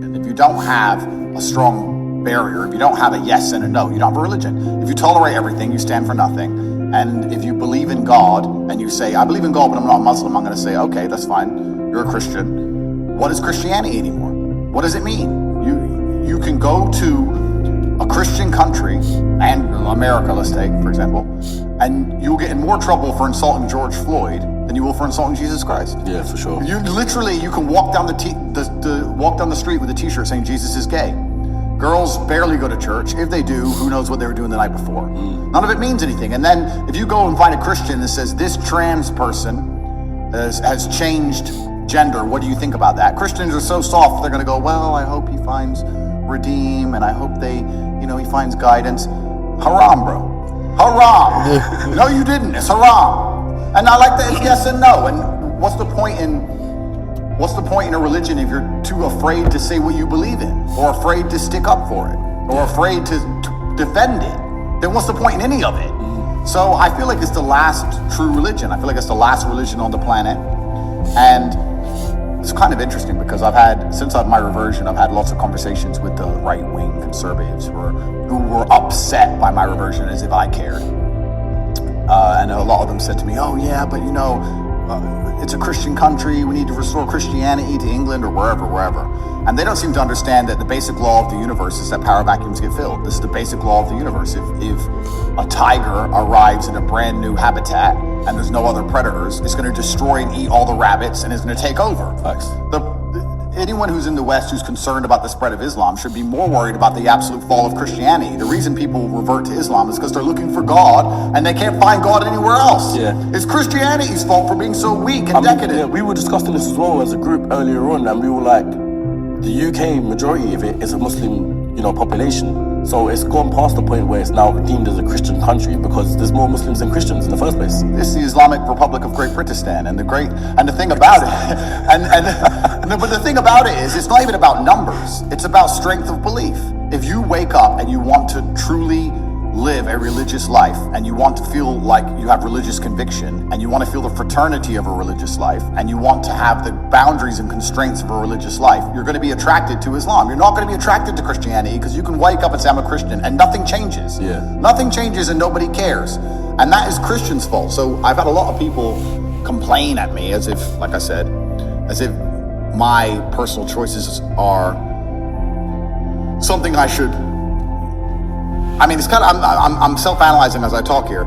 religion. If you don't have a strong barrier, if you don't have a yes and a no, you don't have a religion. If you tolerate everything, you stand for nothing. And if you believe in God and you say, I believe in God, but I'm not a Muslim, I'm going to say, okay, that's fine. You're a Christian. What is Christianity anymore? What does it mean? You can go to a Christian country, and America, let's take, for example, and you'll get in more trouble for insulting George Floyd than you will for insulting Jesus Christ. Yeah, for sure. You can walk down walk down the street with a T-shirt saying Jesus is gay. Girls barely go to church. If they do, who knows what they were doing the night before. None of it means anything. And then if you go and find a Christian that says this trans person has changed gender, what do you think about that? Christians are so soft, they're going to go, well, I hope he finds redeem, and I hope he finds guidance. Haram, bro. Haram. No, you didn't. It's haram. And I like that it's yes and no. And what's the point in a religion if you're too afraid to say what you believe in, or afraid to stick up for it, or afraid to defend it? Then what's the point in any of it? So I feel like it's the last true religion. I feel like it's the last religion on the planet. And it's kind of interesting because since my reversion, I've had lots of conversations with the right-wing conservatives who were upset by my reversion as if I cared. And a lot of them said to me, oh yeah, but it's a Christian country, we need to restore Christianity to England or wherever. And they don't seem to understand that the basic law of the universe is that power vacuums get filled. This is the basic law of the universe. If a tiger arrives in a brand new habitat and there's no other predators, it's going to destroy and eat all the rabbits and it's going to take over. Facts. Anyone who's in the West who's concerned about the spread of Islam should be more worried about the absolute fall of Christianity. The reason people revert to Islam is because they're looking for God and they can't find God anywhere else. Yeah. It's Christianity's fault for being so weak and decadent. Yeah, we were discussing this as well as a group earlier on, and we were like, the UK majority of it is a Muslim, population. So it's gone past the point where it's now deemed as a Christian country because there's more Muslims than Christians in the first place. It's the Islamic Republic of Great Britain, and the thing about it, but the thing about it is, it's not even about numbers. It's about strength of belief. If you wake up and you want to truly live a religious life, and you want to feel like you have religious conviction, and you want to feel the fraternity of a religious life, and you want to have the boundaries and constraints of a religious life, you're going to be attracted to Islam. You're not going to be attracted to Christianity because you can wake up and say, I'm a Christian, and nothing changes. Yeah. Nothing changes and nobody cares. And that is Christians' fault. So I've had a lot of people complain at me as if, like I said, as if my personal choices are something I should. I mean, it's kind of, I'm self-analyzing as I talk here.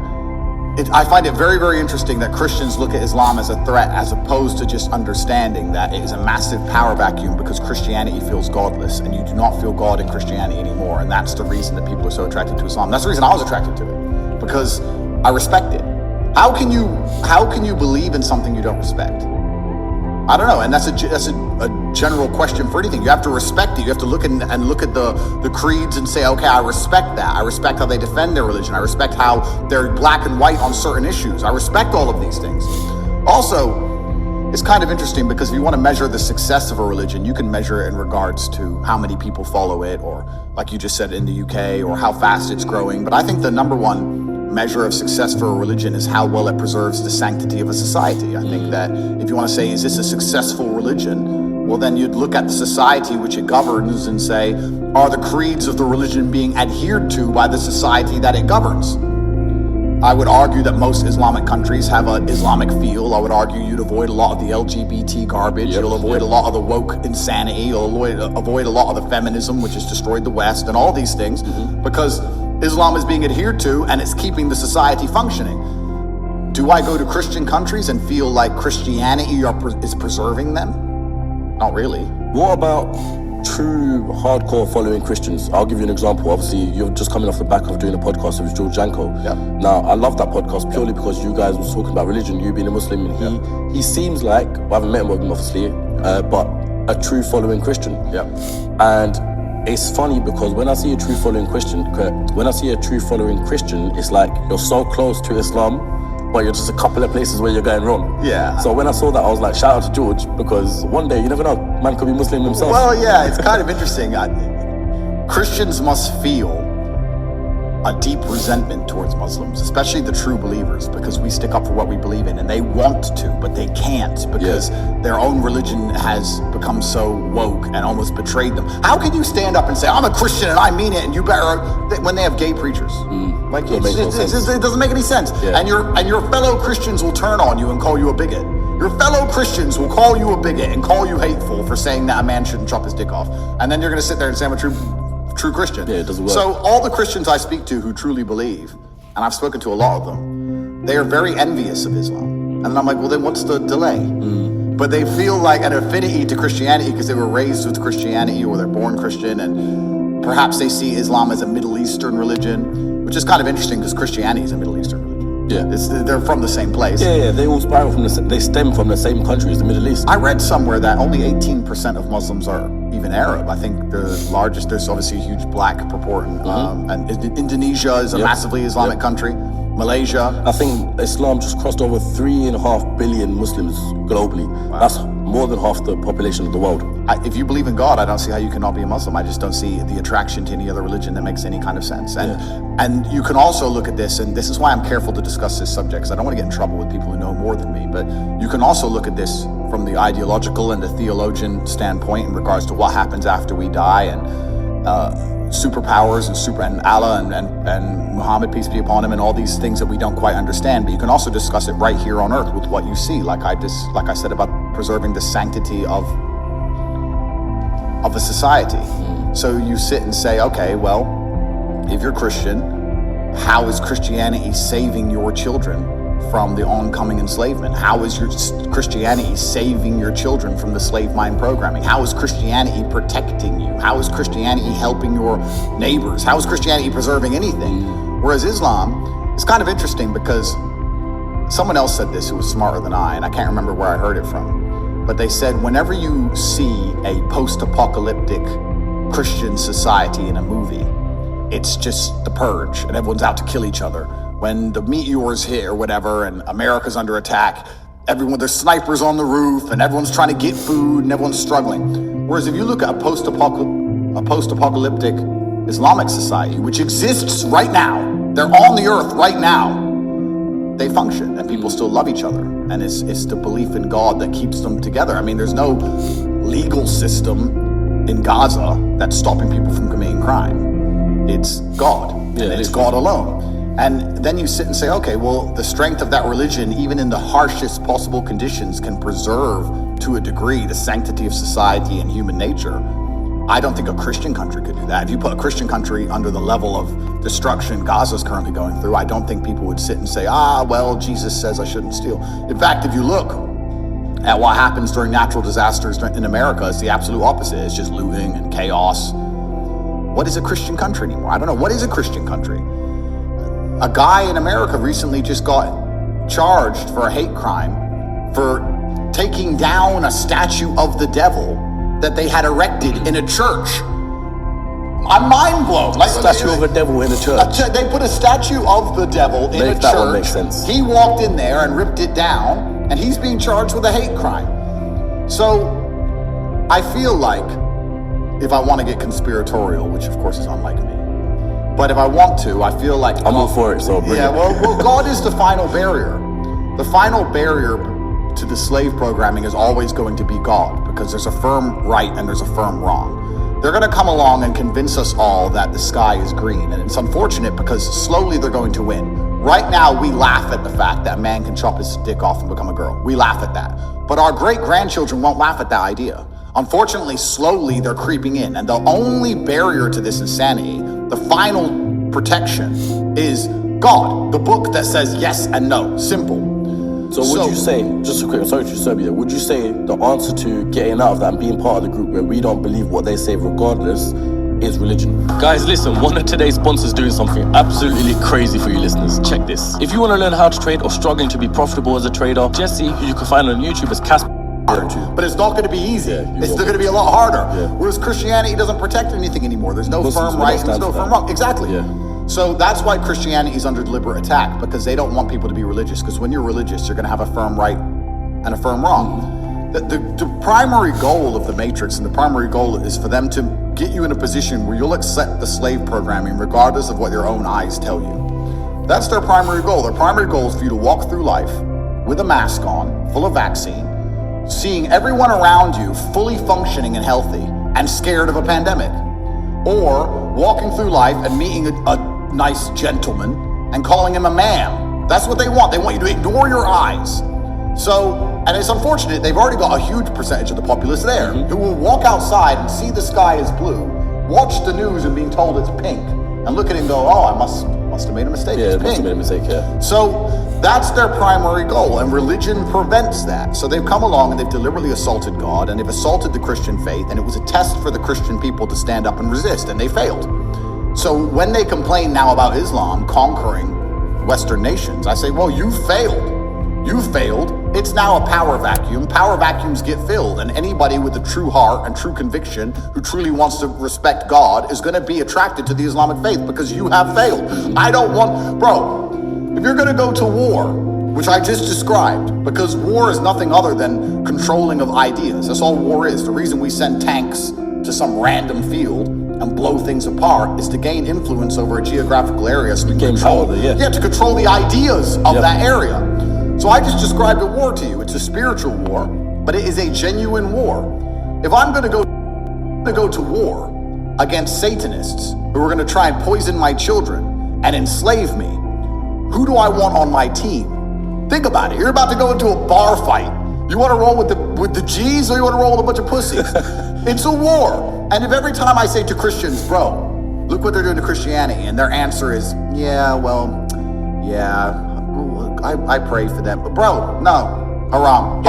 I find it very, very interesting that Christians look at Islam as a threat as opposed to just understanding that it is a massive power vacuum because Christianity feels godless and you do not feel God in Christianity anymore. And that's the reason that people are so attracted to Islam. That's the reason I was attracted to it, because I respect it. How can you believe in something you don't respect? I don't know, and that's a general question for anything. You have to respect it. You have to look at the creeds and say, okay, I respect that. I respect how they defend their religion. I respect how they're black and white on certain issues. I respect all of these things. Also, it's kind of interesting because if you want to measure the success of a religion, you can measure it in regards to how many people follow it, or like you just said in the UK, or how fast it's growing. But I think the number one measure of success for a religion is how well it preserves the sanctity of a society. I think that if you want to say, is this a successful religion? Well, then you'd look at the society which it governs and say, are the creeds of the religion being adhered to by the society that it governs? I would argue that most Islamic countries have an Islamic feel. I would argue you'd avoid a lot of the LGBT garbage. You'll avoid a lot of the woke insanity. You'll avoid a lot of the feminism, which has destroyed the West, and all these things, because Islam is being adhered to and it's keeping the society functioning. Do I go to Christian countries and feel like Christianity is preserving them? Not really. What about true hardcore following Christians? I'll give you an example. Obviously, you're just coming off the back of doing a podcast with George Janko. Yeah. Now, I love that podcast purely because you guys was talking about religion, you being a Muslim, and he seems like, well, I haven't met him obviously, but a true following Christian. Yeah. And it's funny because when I see a true following Christian, it's like you're so close to Islam, but you're just a couple of places where you're going wrong. Yeah. So when I saw that, I was like, shout out to George, because one day, you never know, man could be Muslim himself. Well, yeah, it's kind of interesting. Christians must feel a deep resentment towards Muslims, especially the true believers, because we stick up for what we believe in, and they want to, but they can't because their own religion has become so woke and almost betrayed them. How can you stand up and say, I'm a Christian and I mean it, and you better, when they have gay preachers? Like, it doesn't make any sense. And your fellow Christians will turn on you and call you a bigot. Your fellow Christians will call you a bigot and call you hateful for saying that a man shouldn't chop his dick off. And then you're going to sit there and say, I'm a true Christian. Yeah, it doesn't work. So all the Christians I speak to who truly believe, and I've spoken to a lot of them, they are very envious of Islam. And then I'm like, well, then what's the delay? But they feel like an affinity to Christianity because they were raised with Christianity or they're born Christian, and perhaps they see Islam as a Middle Eastern religion, which is kind of interesting because Christianity is a Middle Eastern religion. They're from the same place. They all spiral from they stem from the same country as the Middle East. I read somewhere that only 18% of Muslims are even Arab. I think the largest, there's obviously a huge black proportion. And Indonesia is a massively Islamic country. Malaysia. I think Islam just crossed over 3.5 billion Muslims globally. Wow. That's more than half the population of the world. If you believe in God, I don't see how you cannot be a Muslim. I just don't see the attraction to any other religion that makes any kind of sense. And you can also look at this, and this is why I'm careful to discuss this subject, because I don't want to get in trouble with people who know more than me, but you can also look at this from the ideological and the theologian standpoint in regards to what happens after we die, and superpowers and Allah and Muhammad, peace be upon him, and all these things that we don't quite understand. But you can also discuss it right here on earth with what you see, like I said about preserving the sanctity of a society. So you sit and say, okay, well, if you're Christian, how is Christianity saving your children from the oncoming enslavement? How is your Christianity saving your children from the slave mind programming? How is Christianity protecting you? How is Christianity helping your neighbors? How is Christianity preserving anything? Whereas Islam is kind of interesting because someone else said this who was smarter than I, and I can't remember where I heard it from, but they said whenever you see a post-apocalyptic Christian society in a movie, it's just the purge and everyone's out to kill each other. When the meteors hit or whatever and America's under attack, there's snipers on the roof and everyone's trying to get food and everyone's struggling. Whereas if you look at a post-apocalyptic Islamic society, which exists right now, they're on the earth right now, they function and people still love each other. And it's the belief in God that keeps them together. I mean, there's no legal system in Gaza that's stopping people from committing crime. It's God, and it's God alone. And then you sit and say, okay, well, the strength of that religion, even in the harshest possible conditions, can preserve to a degree the sanctity of society and human nature. I don't think a Christian country could do that. If you put a Christian country under the level of destruction Gaza's currently going through, I don't think people would sit and say, well, Jesus says I shouldn't steal. In fact, if you look at what happens during natural disasters in America, it's the absolute opposite. It's just looting and chaos. What is a Christian country anymore? I don't know. What is a Christian country? A guy in America recently just got charged for a hate crime for taking down a statue of the devil that they had erected in a church. I'm mind blown. Like statue of a devil in a church. They put a statue of the devil in a church. That one makes sense. He walked in there and ripped it down, and he's being charged with a hate crime. So I feel like if I want to get conspiratorial, which of course is unlike me, but if I want to, I feel like I'm all for it. So bring it. Well, God is the final barrier. The final barrier to the slave programming is always going to be God, because there's a firm right and there's a firm wrong. They're going to come along and convince us all that the sky is green, and it's unfortunate because slowly they're going to win. Right now, we laugh at the fact that a man can chop his dick off and become a girl. We laugh at that. But our great-grandchildren won't laugh at that idea. Unfortunately, slowly they're creeping in, and the only barrier to this insanity, the final protection, is God, the book that says yes and no, simple. So would you say, just a quick, sorry to disturb you there, would you say the answer to getting out of that and being part of the group where we don't believe what they say regardless is religion? Guys, listen, one of today's sponsors doing something absolutely crazy for you listeners. Check this. If you want to learn how to trade or struggling to be profitable as a trader, Jesse, who you can find on YouTube as Casper. But it's not going to be easy. It's still going to be a lot harder. Whereas Christianity doesn't protect anything anymore. There's no firm right and there's no firm wrong. Exactly. So that's why Christianity is under deliberate attack, because they don't want people to be religious. Because when you're religious, you're going to have a firm right and a firm wrong. The primary goal of the Matrix and the primary goal is for them to get you in a position where you'll accept the slave programming regardless of what your own eyes tell you. That's their primary goal. Their primary goal is for you to walk through life with a mask on, full of vaccine, seeing everyone around you fully functioning and healthy and scared of a pandemic. Or walking through life and meeting a nice gentleman and calling him a ma'am. That's what they want. They want you to ignore your eyes. So, and it's unfortunate, they've already got a huge percentage of the populace there who will walk outside and see the sky is blue, watch the news and being told it's pink, and look at it and go, oh, I must have made a mistake. Yeah, it's it must have pink. made a mistake, yeah. So that's their primary goal, and religion prevents that. So they've come along and they've deliberately assaulted God, and they've assaulted the Christian faith, and it was a test for the Christian people to stand up and resist, and they failed. So when they complain now about Islam conquering Western nations, I say, well, you failed. You failed. It's now a power vacuum. Power vacuums get filled, and anybody with a true heart and true conviction who truly wants to respect God is going to be attracted to the Islamic faith because you have failed. I don't want, bro, if you're going to go to war, which I just described, because war is nothing other than controlling of ideas. That's all war is. The reason we send tanks to some random field and blow things apart is to gain influence over a geographical area so we can control, to control the ideas of that area. So I just described a war to you. It's a spiritual war, but it is a genuine war. If I'm going to go to war against Satanists who are going to try and poison my children and enslave me, who do I want on my team? Think about it. You're about to go into a bar fight. You want to roll with the G's or you want to roll with a bunch of pussies? It's a war. And if every time I say to Christians, bro, look what they're doing to Christianity, and their answer is, I pray for them. But bro, no. Haram.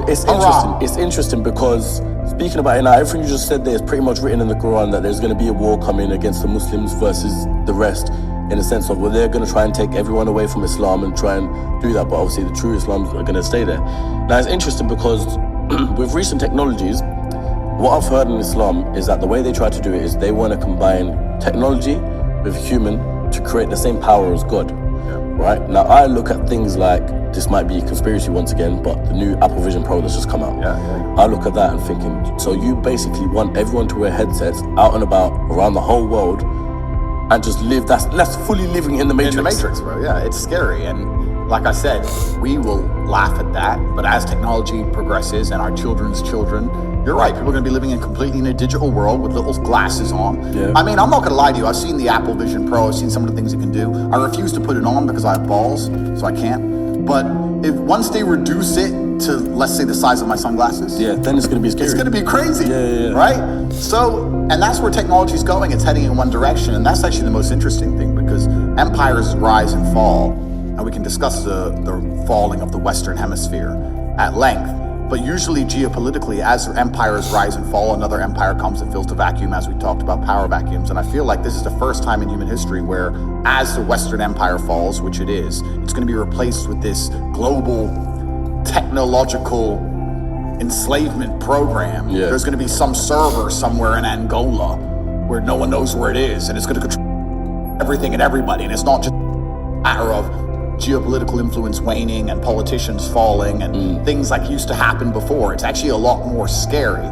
It's interesting. It's interesting because speaking about it now, everything you just said there is pretty much written in the Quran that there's going to be a war coming against the Muslims versus the rest, in the sense of, well, they're going to try and take everyone away from Islam and try and do that, but obviously the true Islams are going to stay there. Now it's interesting because with recent technologies, what I've heard in Islam is that the way they try to do it is they want to combine technology with human to create the same power as God. Right? Now I look at things like, this might be a conspiracy once again, but the new Apple Vision Pro that's just come out. I look at that and thinking, so you basically want everyone to wear headsets out and about around the whole world and just live, that's fully living in the Matrix. In the Matrix, bro, yeah, it's scary. And like I said, we will laugh at that, but as technology progresses and our children's children, you're right, people are going to be living completely in a digital world with little glasses on. I mean, I'm not going to lie to you, I've seen the Apple Vision Pro, I've seen some of the things it can do. I refuse to put it on because I have balls, so I can't. But if once they reduce it to, let's say, the size of my sunglasses, then it's going to be scary. It's going to be crazy, right? So, and that's where technology is going. It's heading in one direction, and that's actually the most interesting thing, because empires rise and fall, and we can discuss the falling of the Western Hemisphere at length. But usually geopolitically, as empires rise and fall, another empire comes and fills the vacuum, as we talked about power vacuums. And I feel like this is the first time in human history where, as the Western Empire falls, which it is, it's going to be replaced with this global technological enslavement program. There's going to be some server somewhere in Angola where no one knows where it is, and it's going to control everything and everybody. And it's not just a matter of geopolitical influence waning and politicians falling and things like used to happen before. It's actually a lot more scary.